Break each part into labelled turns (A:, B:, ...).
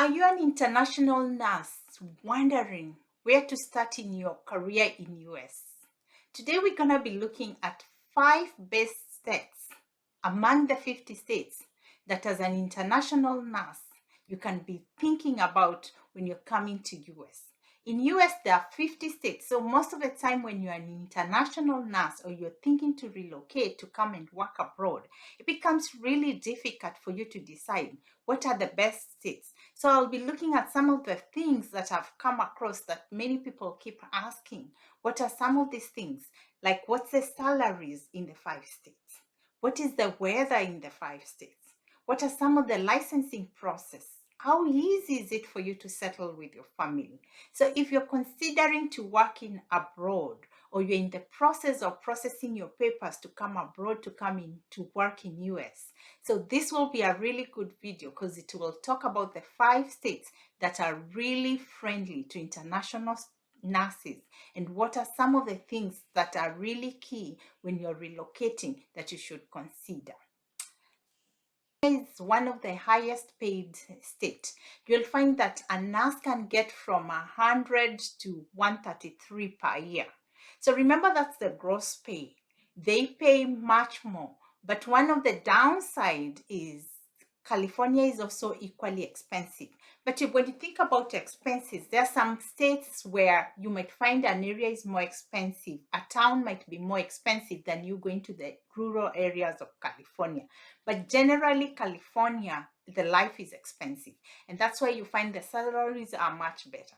A: Are you an international nurse wondering where to start in your career in US? Today we're going to be looking at 5 best states among the 50 states that as an international nurse you can be thinking about when you're coming to US. In US there are 50 states, so most of the time when you're an international nurse or you're thinking to relocate to come and work abroad, it becomes really difficult for you to decide what are the best states. So I'll be looking at some of the things that I've come across that many people keep asking. What are some of these things? Like, what's the salaries in the 5 states? What is the weather in the 5 states? What are some of the licensing process? How easy is it for you to settle with your family? So if you're considering to work in abroad, or you're in the process of processing your papers to come abroad to come in to work in US, so this will be a really good video because it will talk about the 5 states that are really friendly to international nurses and what are some of the things that are really key when you're relocating that you should consider. Is one of the highest paid state. You'll find that a nurse can get from 100 to 133 per year. So remember, that's the gross pay. They pay much more, but one of the downside is California is also equally expensive. But when you think about expenses, there are some states where you might find an area is more expensive. A town might be more expensive than you going to the rural areas of California. But generally, California, the life is expensive. And that's why you find the salaries are much better.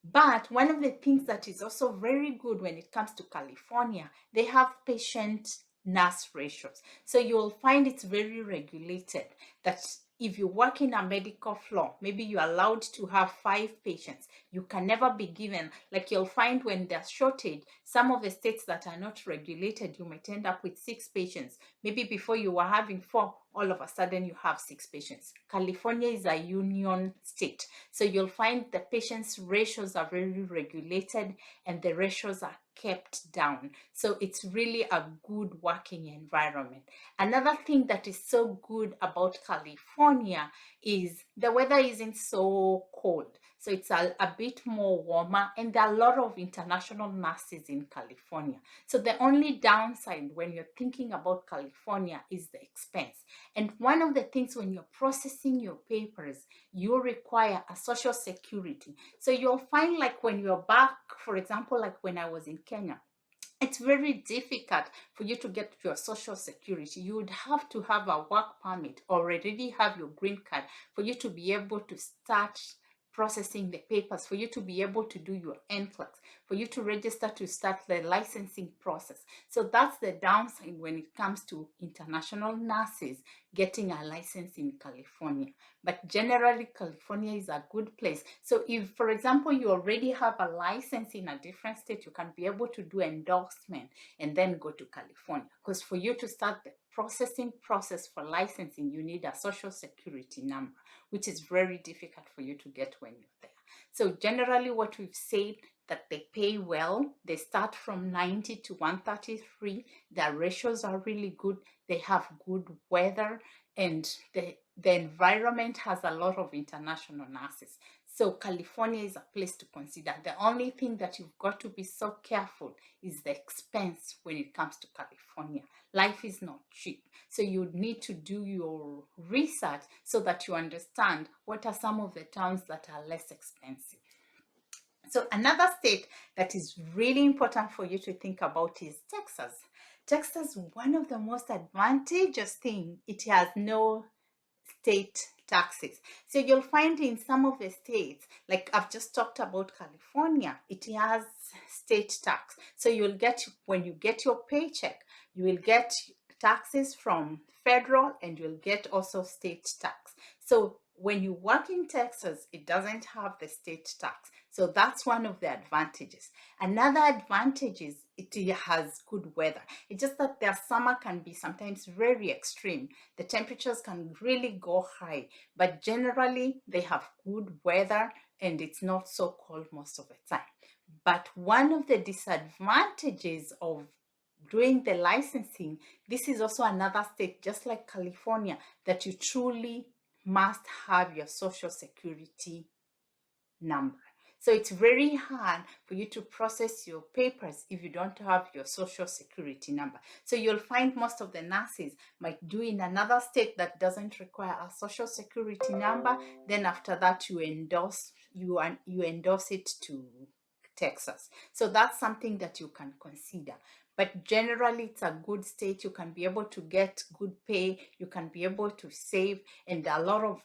A: But one of the things that is also very good when it comes to California, they have patient nurse ratios. So you'll find it's very regulated that if you work in a medical floor, maybe you're allowed to have 5 patients. You can never be given, like you'll find when there's shortage, some of the states that are not regulated, you might end up with 6 patients. Maybe before you were having 4, all of a sudden you have 6 patients. California is a union state. So you'll find the patients' ratios are very regulated and the ratios are kept down. So it's really a good working environment. Another thing that is so good about California is the weather isn't so cold. So it's a bit more warmer and there are a lot of international nurses in California. So the only downside when you're thinking about California is the expense. And one of the things when you're processing your papers, you require a social security. So you'll find like when you're back, for example, like when I was in Kenya, it's very difficult for you to get your social security. You would have to have a work permit or already have your green card for you to be able to start processing the papers, for you to be able to do your NCLEX, for you to register to start the licensing process. So that's the downside when it comes to international nurses getting a license in California. But generally, California is a good place. So if, for example, you already have a license in a different state, you can be able to do endorsement and then go to California. Because for you to start the processing process for licensing, you need a social security number, which is very difficult for you to get when you're there. So generally what we've said, that they pay well. They start from 90 to 133. Their ratios are really good. They have good weather and the environment has a lot of international nurses. So California is a place to consider. The only thing that you've got to be so careful is the expense when it comes to California. Life is not cheap. So you need to do your research so that you understand what are some of the towns that are less expensive. So another state that is really important for you to think about is Texas. Texas, one of the most advantageous things, it has no state taxes. So you'll find in some of the states, like I've just talked about California, it has state tax. So you'll get, when you get your paycheck, you will get taxes from federal and you'll get also state tax. So when you work in Texas, it doesn't have the state tax. So that's one of the advantages. Another advantage is it has good weather. It's just that their summer can be sometimes very extreme. The temperatures can really go high, but generally they have good weather and it's not so cold most of the time. But one of the disadvantages of doing the licensing, this is also another state, just like California, that you truly must have your social security number. So it's very hard for you to process your papers if you don't have your social security number. So you'll find most of the nurses might do in another state that doesn't require a social security number. Then after that, you endorse it to Texas. So that's something that you can consider. But generally, it's a good state. You can be able to get good pay. You can be able to save, and a lot of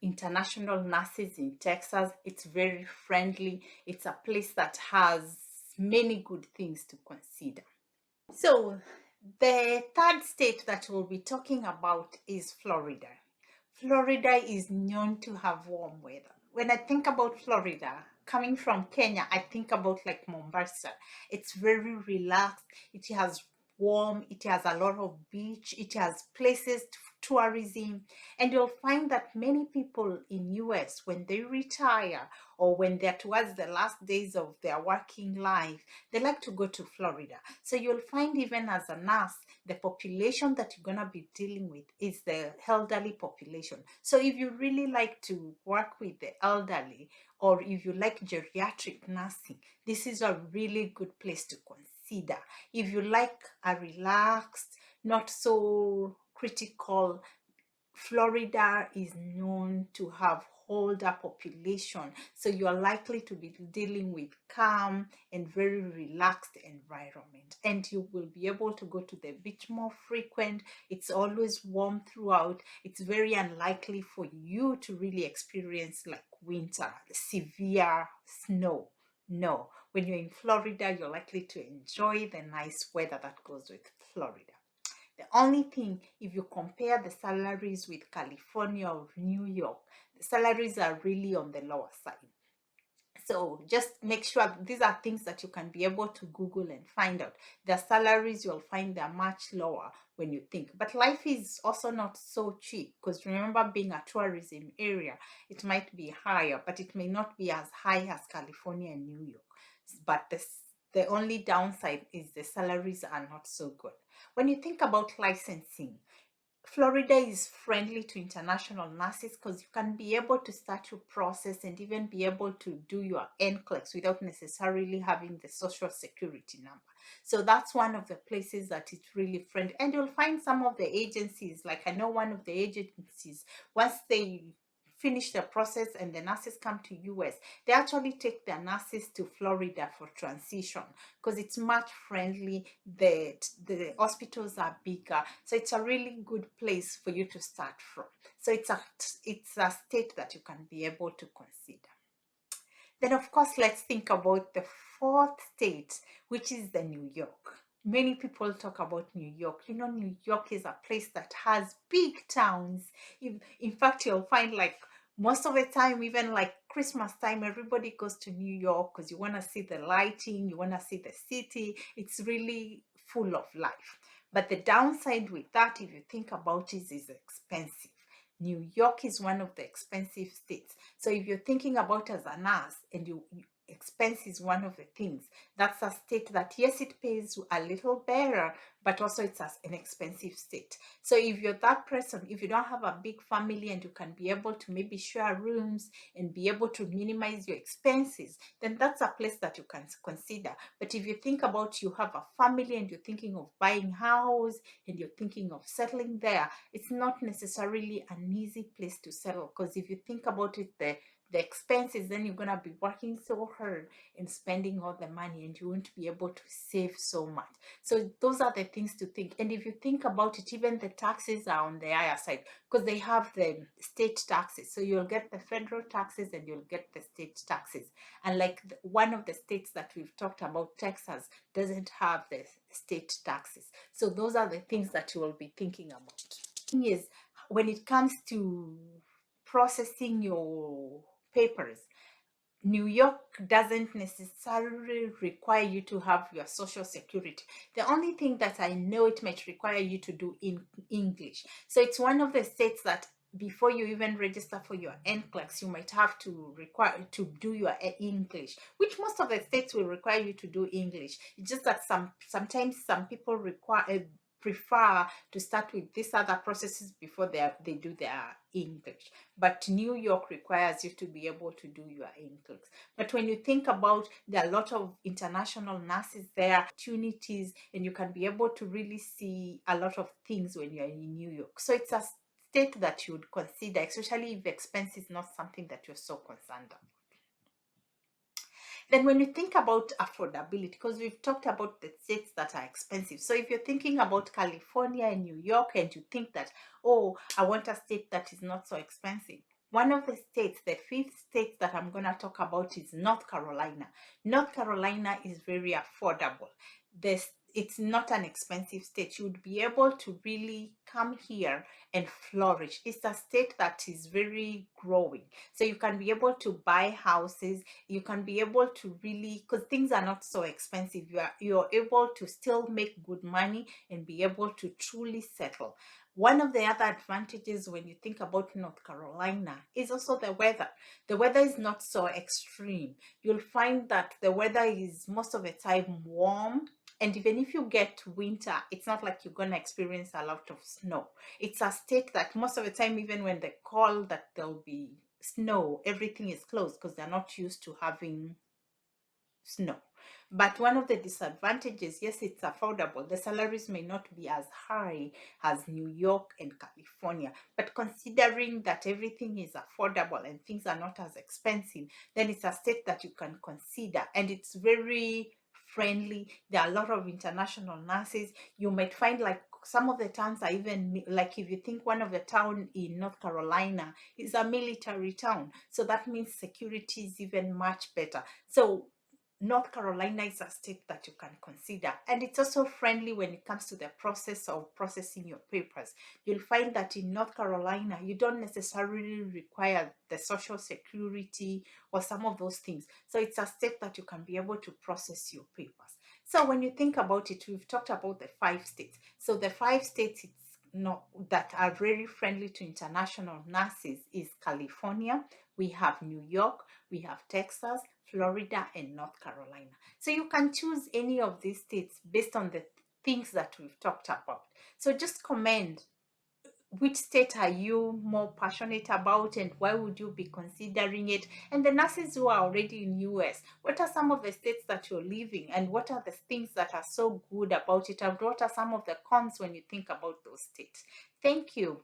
A: international nurses in Texas. It's very friendly. It's a place that has many good things to consider. So the third state that we'll be talking about is Florida. Florida is known to have warm weather. When I think about Florida, coming from Kenya, I think about like Mombasa. It's very relaxed. It has warm, it has a lot of beach, it has places tourism, and you'll find that many people in US, when they retire or when they're towards the last days of their working life, they like to go to Florida. So you'll find even as a nurse, the population that you're going to be dealing with is the elderly population. So if you really like to work with the elderly, or if you like geriatric nursing, this is a really good place to consider. If you like a relaxed, not so critical, Florida is known to have older population, so you are likely to be dealing with calm and very relaxed environment, and you will be able to go to the beach more frequent. It's always warm throughout. It's very unlikely for you to really experience like winter, severe snow. No, when you're in Florida, you're likely to enjoy the nice weather that goes with Florida. The only thing, if you compare the salaries with California or New York, the salaries are really on the lower side. So just make sure these are things that you can be able to Google and find out. The salaries, you'll find they're much lower when you think. But life is also not so cheap, because remember, being a tourism area, it might be higher, but it may not be as high as California and New York. But the only downside is the salaries are not so good. When you think about licensing, Florida is friendly to international nurses because you can be able to start your process and even be able to do your NCLEX without necessarily having the social security number. So that's one of the places that it's really friendly. And you'll find some of the agencies, like I know one of the agencies, once they finish the process and the nurses come to US, they actually take their nurses to Florida for transition because it's much friendly. The hospitals are bigger, so it's a really good place for you to start from. So it's a state that you can be able to consider. Then of course, let's think about the fourth state, which is the New York. Many people talk about New York. You know, New York is a place that has big towns. In fact, you'll find like most of the time, even like Christmas time, everybody goes to New York because you want to see the lighting, you want to see the city. It's really full of life. But the downside with that, if you think about it, is expensive. New York is one of the expensive states. So if you're thinking about as a nurse and expense is one of the things, that's a state that, yes, it pays a little better, but also it's an expensive state. So if you're that person, if you don't have a big family and you can be able to maybe share rooms and be able to minimize your expenses, then that's a place that you can consider. But if you think about you have a family and you're thinking of buying a house and you're thinking of settling there, it's not necessarily an easy place to settle, because if you think about it, the expenses, then you're going to be working so hard and spending all the money and you won't be able to save so much. So those are the things to think. And if you think about it, even the taxes are on the higher side because they have the state taxes. So you'll get the federal taxes and you'll get the state taxes. And like one of the states that we've talked about, Texas, doesn't have the state taxes. So those are the things that you will be thinking about. Thing is, when it comes to processing your papers, New York doesn't necessarily require you to have your social security. The only thing that I know it might require you to do in English. So it's one of the states that before you even register for your NCLEX, you might have to require to do your English, which most of the states will require you to do English. It's just that sometimes some people require prefer to start with these other processes before they do their English. But New York requires you to be able to do your English. But when you think about, there are a lot of international nurses there, opportunities, and you can be able to really see a lot of things when you're in New York. So it's a state that you would consider, especially if expense is not something that you're so concerned about. Then when you think about affordability, because we've talked about the states that are expensive. So if you're thinking about California and New York and you think that, oh, I want a state that is not so expensive. One of the states, the fifth state that I'm going to talk about is North Carolina. North Carolina is very affordable. It's not an expensive state. You would be able to really come here and flourish. It's a state that is very growing. So you can be able to buy houses, you can be able to really, because things are not so expensive, you're able to still make good money and be able to truly settle. One of the other advantages when you think about North Carolina is also the weather. The weather is not so extreme. You'll find that the weather is most of the time warm, and even if you get winter, it's not like you're going to experience a lot of snow. It's a state that most of the time, even when they call that there'll be snow, everything is closed because they're not used to having snow. But one of the disadvantages, yes, it's affordable. The salaries may not be as high as New York and California, but considering that everything is affordable and things are not as expensive, then it's a state that you can consider, and it's very friendly. There are a lot of international nurses. You might find like some of the towns are even, like if you think one of the town in North Carolina is a military town, so that means security is even much better. So North Carolina is a state that you can consider, and it's also friendly when it comes to the process of processing your papers. You'll find that in North Carolina, you don't necessarily require the social security or some of those things. So it's a state that you can be able to process your papers. So when you think about it, we've talked about the five states. So the five states that are very friendly to international nurses is California, we have New York, we have Texas, Florida, and North Carolina. So you can choose any of these states based on the things that we've talked about. So just comment which state are you more passionate about and why would you be considering it? And the nurses who are already in US, what are some of the states that you're leaving and what are the things that are so good about it and what are some of the cons when you think about those states? Thank you.